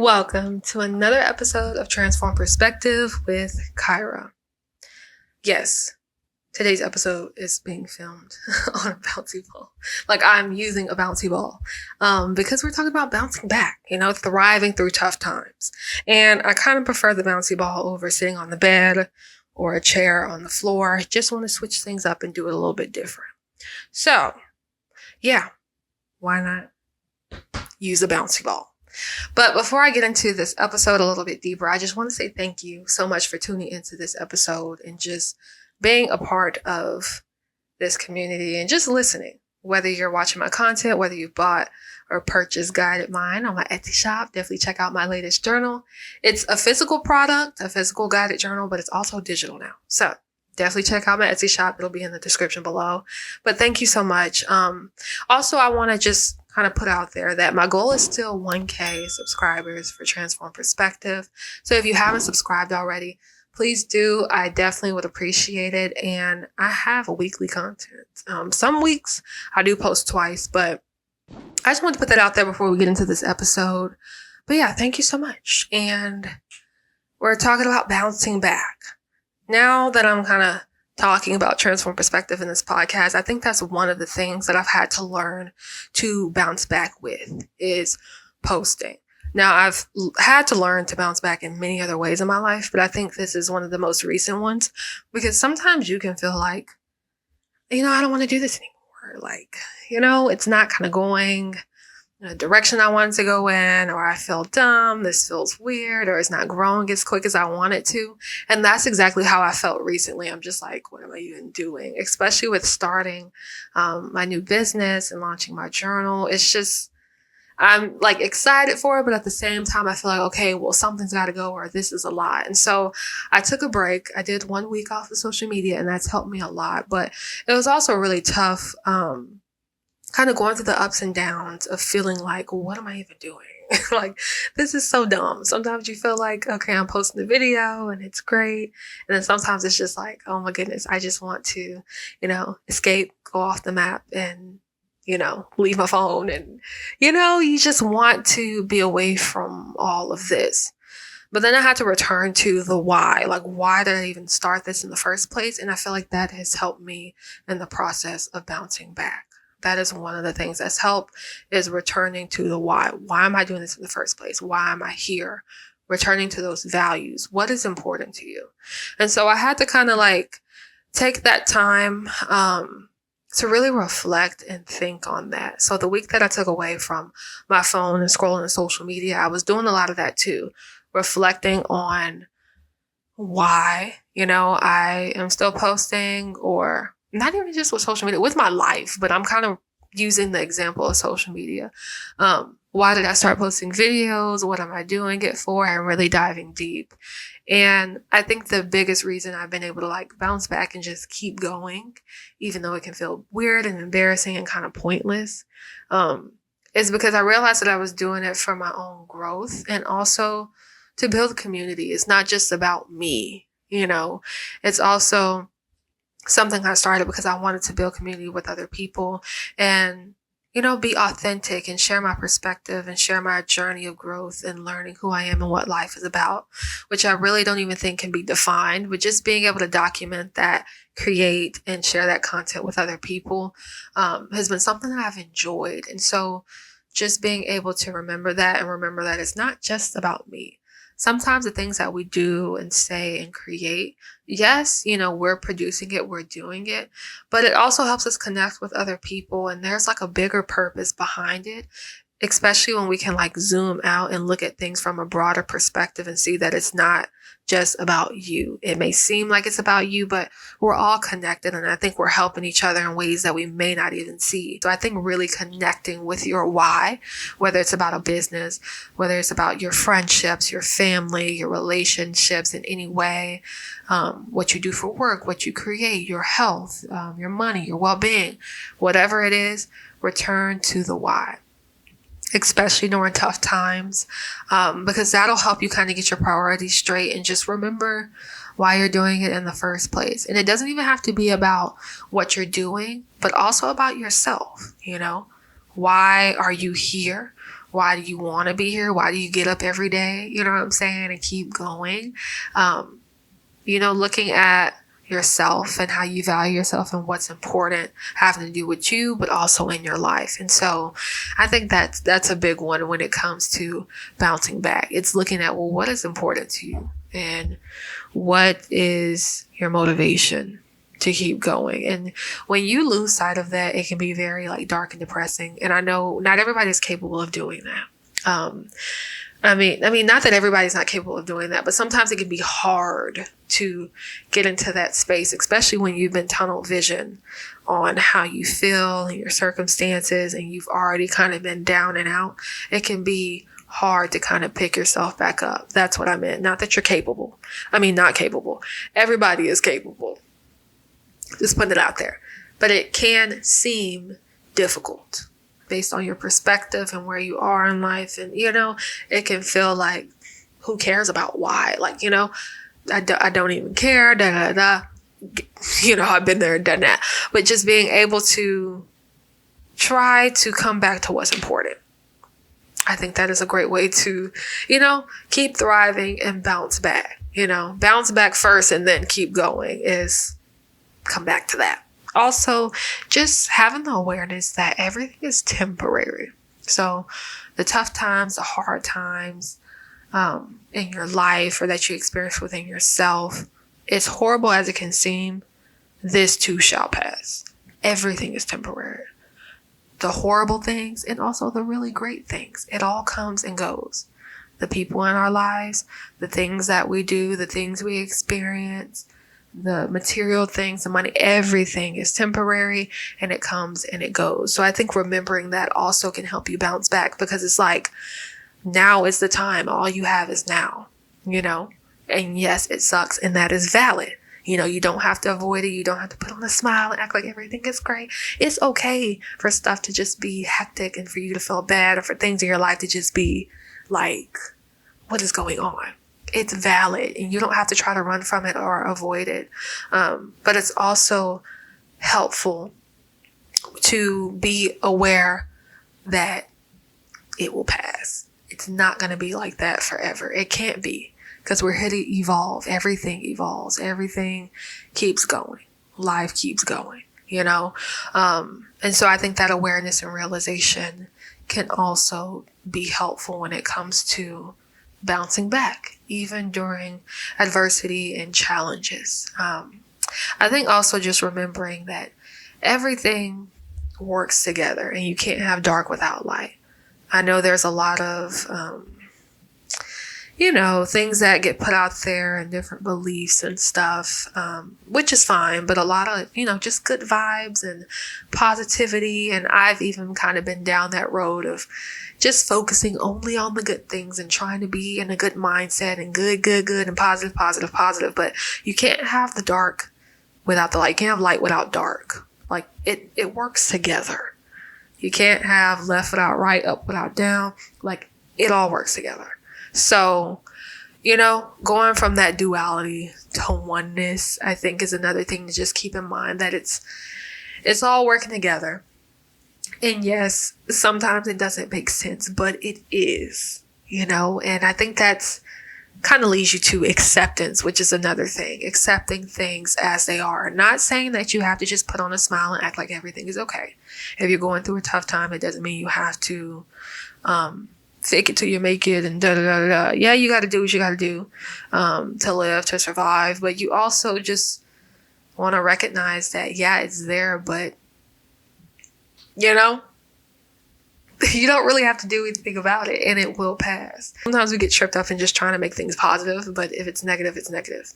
Welcome to another episode of Transform Perspective with Kyrah. Yes, today's episode is being filmed on a bouncy ball. Like I'm using a bouncy ball because we're talking about bouncing back, thriving through tough times. And I kind of prefer the bouncy ball over sitting on the bed or a chair on the floor. I just want to switch things up and do it a little bit different. So, yeah, why not use a bouncy ball? But before I get into this episode a little bit deeper, I just want to say thank you so much for tuning into this episode and just being a part of this community and just listening. Whether you're watching my content, whether you bought or purchased guided mine on my Etsy shop, definitely check out my latest journal. It's a physical product, a physical guided journal, but it's also digital now. So definitely check out my Etsy shop. It'll be in the description below. But thank you so much. Also, I want to just kind of put out there that my goal is still 1K subscribers for Transform Perspective. So if you haven't subscribed already, please do. I definitely would appreciate it. And I have a weekly content. Some weeks I do post twice, but I just wanted to put that out there before we get into this episode. But yeah, thank you so much. And we're talking about bouncing back. Now that I'm kind of talking about Transform Perspective in this podcast, I think that's one of the things that I've had to learn to bounce back with is posting. Now, I've had to learn to bounce back in many other ways in my life, but I think this is one of the most recent ones because sometimes you can feel like, I don't want to do this anymore. Like, it's not kind of going in a direction I wanted to go in, or I feel dumb, this feels weird, or it's not growing as quick as I want it to. And that's exactly how I felt recently. I'm just like, what am I even doing? Especially with starting my new business and launching my journal. It's just, I'm like excited for it, but at the same time, I feel like, okay, well, something's got to go or this is a lot. And so I took a break. I did 1 week off of social media and that's helped me a lot, but it was also really tough, kind of going through the ups and downs of feeling like, well, what am I even doing? Like, this is so dumb. Sometimes you feel like, okay, I'm posting the video and it's great. And then sometimes it's just like, oh my goodness, I just want to, escape, go off the map and, leave my phone. And, you just want to be away from all of this. But then I had to return to the why. Like, why did I even start this in the first place? And I feel like that has helped me in the process of bouncing back. That is one of the things that's helped is returning to the why. Why am I doing this in the first place? Why am I here? Returning to those values. What is important to you? And so I had to kind of like take that time to really reflect and think on that. So the week that I took away from my phone and scrolling on social media, I was doing a lot of that too. Reflecting on why, I am still posting or not even just with social media, with my life, but I'm kind of using the example of social media. Why did I start posting videos? What am I doing it for? I'm really diving deep. And I think the biggest reason I've been able to like bounce back and just keep going, even though it can feel weird and embarrassing and kind of pointless, is because I realized that I was doing it for my own growth and also to build a community. It's not just about me, it's also something I started because I wanted to build community with other people and, be authentic and share my perspective and share my journey of growth and learning who I am and what life is about, which I really don't even think can be defined, but just being able to document that, create and share that content with other people, has been something that I've enjoyed. And so just being able to remember that and remember that it's not just about me. Sometimes the things that we do and say and create, yes, we're producing it, we're doing it, but it also helps us connect with other people. And there's like a bigger purpose behind it, especially when we can like zoom out and look at things from a broader perspective and see that it's not just about you. It may seem like it's about you, but we're all connected. And I think we're helping each other in ways that we may not even see. So I think really connecting with your why, whether it's about a business, whether it's about your friendships, your family, your relationships in any way, what you do for work, what you create, your health, your money, your well-being, whatever it is, return to the why. Especially during tough times, because that'll help you kind of get your priorities straight and just remember why you're doing it in the first place. And it doesn't even have to be about what you're doing, but also about yourself. Why are you here? Why do you want to be here? Why do you get up every day? You know what I'm saying? And keep going. Looking at yourself and how you value yourself and what's important having to do with you, but also in your life. And so I think that's a big one when it comes to bouncing back. It's looking at, well, what is important to you and what is your motivation to keep going. And when you lose sight of that, it can be very like dark and depressing. And I know not everybody is capable of doing that. I mean, not that everybody's not capable of doing that, but sometimes it can be hard to get into that space, especially when you've been tunnel vision on how you feel and your circumstances, and you've already kind of been down and out. It can be hard to kind of pick yourself back up. That's what I meant. Not that you're capable. I mean, not capable. Everybody is capable. Just putting it out there. But it can seem difficult based on your perspective and where you are in life. And, it can feel like, who cares about why? Like, I don't even care. Da, da, da. I've been there and done that. But just being able to try to come back to what's important. I think that is a great way to, keep thriving and bounce back. Bounce back first and then keep going is come back to that. Also, just having the awareness that everything is temporary. So the tough times, the hard times in your life or that you experience within yourself, as horrible as it can seem, this too shall pass. Everything is temporary. The horrible things and also the really great things. It all comes and goes. The people in our lives, the things that we do, the things we experience, the material things, the money, everything is temporary and it comes and it goes. So I think remembering that also can help you bounce back, because it's like, now is the time. All you have is now, and yes, it sucks. And that is valid. You don't have to avoid it. You don't have to put on a smile and act like everything is great. It's okay for stuff to just be hectic and for you to feel bad, or for things in your life to just be like, what is going on? It's valid and you don't have to try to run from it or avoid it. But it's also helpful to be aware that it will pass. It's not going to be like that forever. It can't be, because we're here to evolve. Everything evolves. Everything keeps going. Life keeps going, And so I think that awareness and realization can also be helpful when it comes to bouncing back, even during adversity and challenges. I think also just remembering that everything works together and you can't have dark without light. I know there's a lot of, things that get put out there and different beliefs and stuff, which is fine, but a lot of, just good vibes and positivity. And I've even kind of been down that road of just focusing only on the good things and trying to be in a good mindset and good and positive. But you can't have the dark without the light. You can't have light without dark. Like it works together. You can't have left without right, up without down. Like it all works together. So, going from that duality to oneness, I think is another thing to just keep in mind, that it's all working together. And yes, sometimes it doesn't make sense, but it is, and I think that's kind of leads you to acceptance, which is another thing, accepting things as they are. Not saying that you have to just put on a smile and act like everything is okay. If you're going through a tough time, it doesn't mean you have to, fake it till you make it and da da da da. Yeah, you got to do what you got to do, to live, to survive. But you also just want to recognize that, yeah, it's there, but you don't really have to do anything about it, and it will pass. Sometimes we get tripped up in just trying to make things positive, but if it's negative, it's negative.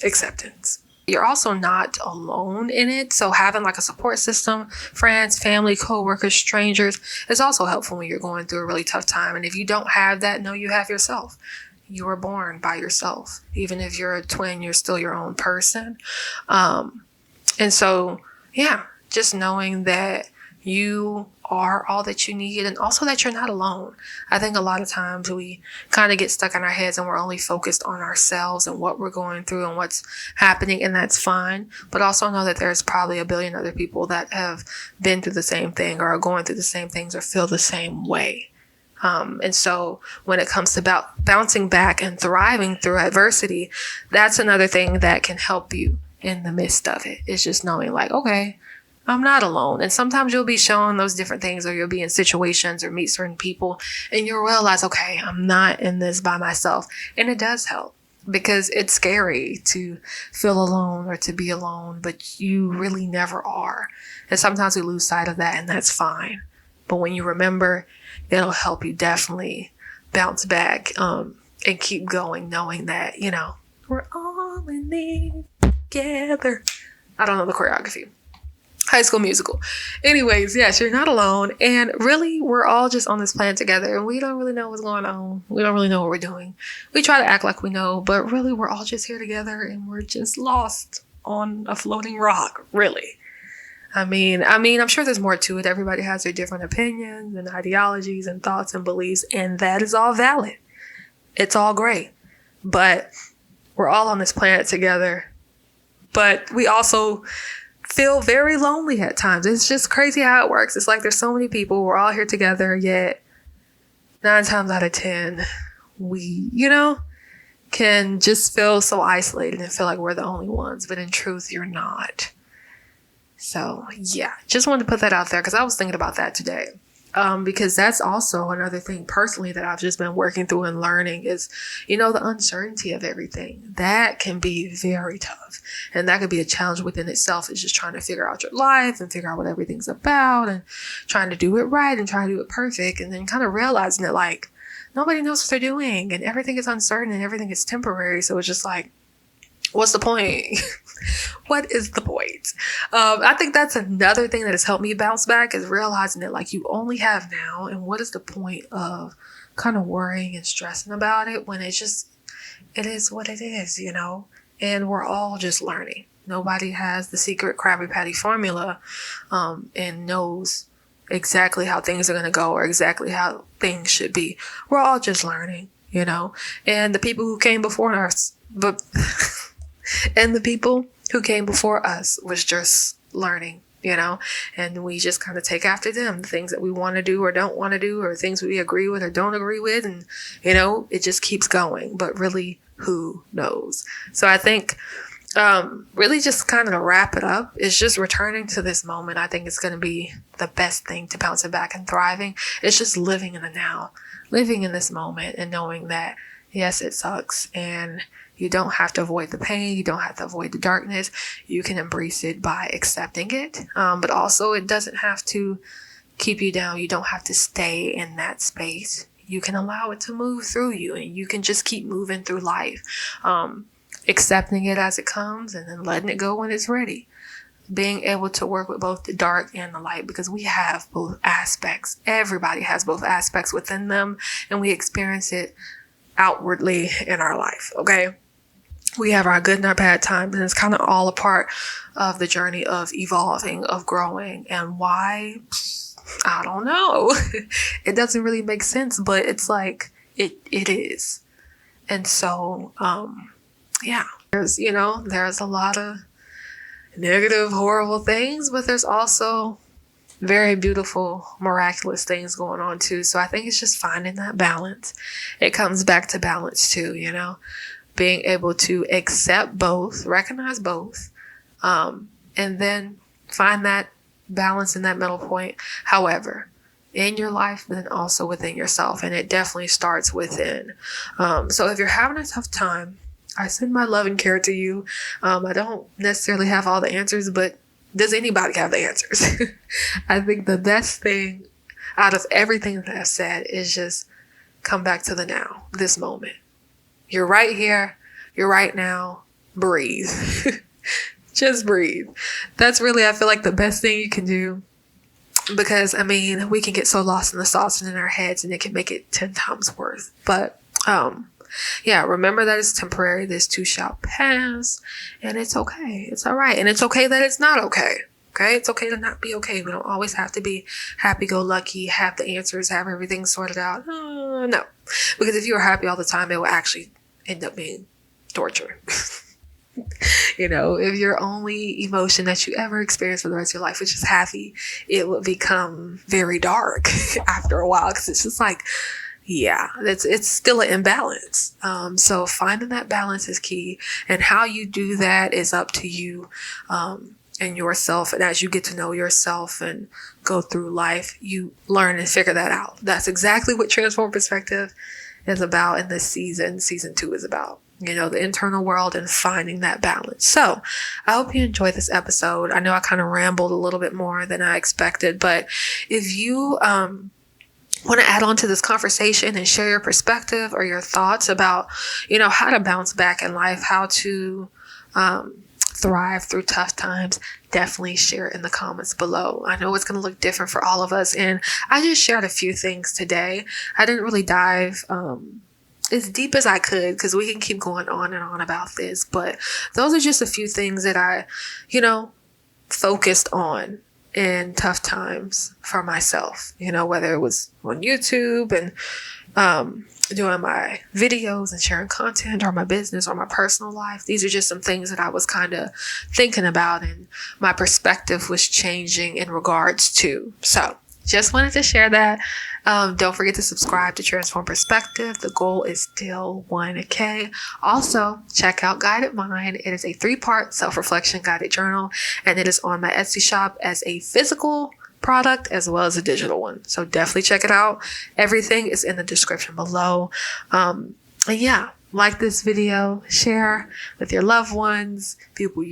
Acceptance. You're also not alone in it. So having like a support system, friends, family, coworkers, strangers is also helpful when you're going through a really tough time. And if you don't have that, know you have yourself. You were born by yourself. Even if you're a twin, you're still your own person. And so, yeah, just knowing that you are all that you need, and also that you're not alone. I think a lot of times we kind of get stuck in our heads and we're only focused on ourselves and what we're going through and what's happening, and that's fine. But also know that there's probably a billion other people that have been through the same thing or are going through the same things or feel the same way. And so when it comes to bouncing back and thriving through adversity, that's another thing that can help you in the midst of it. It's just knowing like, okay, I'm not alone. And sometimes you'll be shown those different things, or you'll be in situations or meet certain people and you'll realize, okay, I'm not in this by myself. And it does help, because it's scary to feel alone or to be alone, but you really never are. And sometimes we lose sight of that, and that's fine. But when you remember, it'll help you definitely bounce back and keep going, knowing that, you know, we're all in it together. I don't know the choreography. High School Musical. Anyways, yes, you're not alone. And really, we're all just on this planet together, and we don't really know what's going on. We don't really know what we're doing. We try to act like we know, but really, we're all just here together, and we're just lost on a floating rock, really. I mean, I'm sure there's more to it. Everybody has their different opinions and ideologies and thoughts and beliefs, and that is all valid. It's all great. But we're all on this planet together. But we also feel very lonely at times. It's just crazy how it works. It's like there's so many people. We're all here together, yet 9 times out of 10, we, can just feel so isolated and feel like we're the only ones. But in truth, you're not. So yeah, just wanted to put that out there because I was thinking about that today. Because that's also another thing personally that I've just been working through and learning is, the uncertainty of everything. That can be very tough. And that could be a challenge within itself. It's just trying to figure out your life and figure out what everything's about and trying to do it right and trying to do it perfect. And then kind of realizing that like nobody knows what they're doing and everything is uncertain and everything is temporary. So it's just like, what's the point? What is the point? I think that's another thing that has helped me bounce back is realizing that like you only have now, and what is the point of kind of worrying and stressing about it when it is what it is, and we're all just learning. Nobody has the secret Krabby Patty formula and knows exactly how things are going to go or exactly how things should be. We're all just learning, and the people who came before us, and the people who came before us was just learning, and we just kind of take after them, the things that we want to do or don't want to do, or things we agree with or don't agree with. And, it just keeps going, but really who knows? So I think, really just kind of to wrap it up is just returning to this moment. I think it's going to be the best thing to bouncing back and thriving. It's just living in the now, living in this moment and knowing that, yes, it sucks. And you don't have to avoid the pain. You don't have to avoid the darkness. You can embrace it by accepting it. But also it doesn't have to keep you down. You don't have to stay in that space. You can allow it to move through you and you can just keep moving through life. Accepting it as it comes and then letting it go when it's ready. Being able to work with both the dark and the light because we have both aspects. Everybody has both aspects within them and we experience it outwardly in our life. Okay. We have our good and our bad times, and it's kind of all a part of the journey of evolving, of growing. And why? I don't know. It doesn't really make sense, but it's like it is. And so, yeah, there's a lot of negative, horrible things, but there's also very beautiful, miraculous things going on too. So I think it's just finding that balance. It comes back to balance too, being able to accept both, recognize both, and then find that balance in that middle point. However, in your life, but then also within yourself. And it definitely starts within. So if you're having a tough time, I send my love and care to you. I don't necessarily have all the answers, but does anybody have the answers? I think the best thing out of everything that I've said is just come back to the now, this moment. You're right here. You're right now. Breathe. Just breathe. That's really, I feel like the best thing you can do because, we can get so lost in the sauce and in our heads and it can make it 10 times worse. But, yeah, remember that it's temporary. This too shall pass and it's okay. It's all right. And it's okay that it's not okay. Okay. It's okay to not be okay. We don't always have to be happy-go-lucky, have the answers, have everything sorted out. No, because if you were happy all the time, it will actually end up being torture. If your only emotion that you ever experience for the rest of your life was just happy, it would become very dark after a while, because it's just like, yeah, it's still an imbalance. So finding that balance is key, and how you do that is up to you. And yourself. And as you get to know yourself and go through life, you learn and figure that out. That's exactly what Transform Perspective is about in this season. Season 2 is about, the internal world and finding that balance. So I hope you enjoyed this episode. I know I kind of rambled a little bit more than I expected, but if you want to add on to this conversation and share your perspective or your thoughts about, how to bounce back in life, how to, thrive through tough times, definitely share it in the comments below. I know it's going to look different for all of us, and I just shared a few things today. I didn't really dive as deep as I could, because we can keep going on and on about this, but those are just a few things that I, focused on in tough times for myself, whether it was on YouTube and doing my videos and sharing content, or my business, or my personal life. These are just some things that I was kind of thinking about, and my perspective was changing in regards to. So just wanted to share that. Don't forget to subscribe to Transform Perspective. The goal is still 1K. Also, check out Guided Mind. It is a 3-part self-reflection guided journal, and it is on my Etsy shop as a physical product as well as a digital one. So definitely check it out. Everything is in the description below. And yeah, like this video, share with your loved ones, people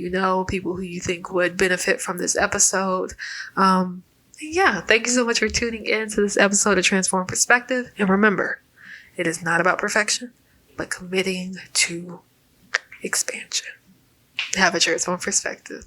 people who you think would benefit from this episode. Yeah, thank you so much for tuning in to this episode of Transform Perspective. And remember, it is not about perfection, but committing to expansion. Have a Transform Perspective.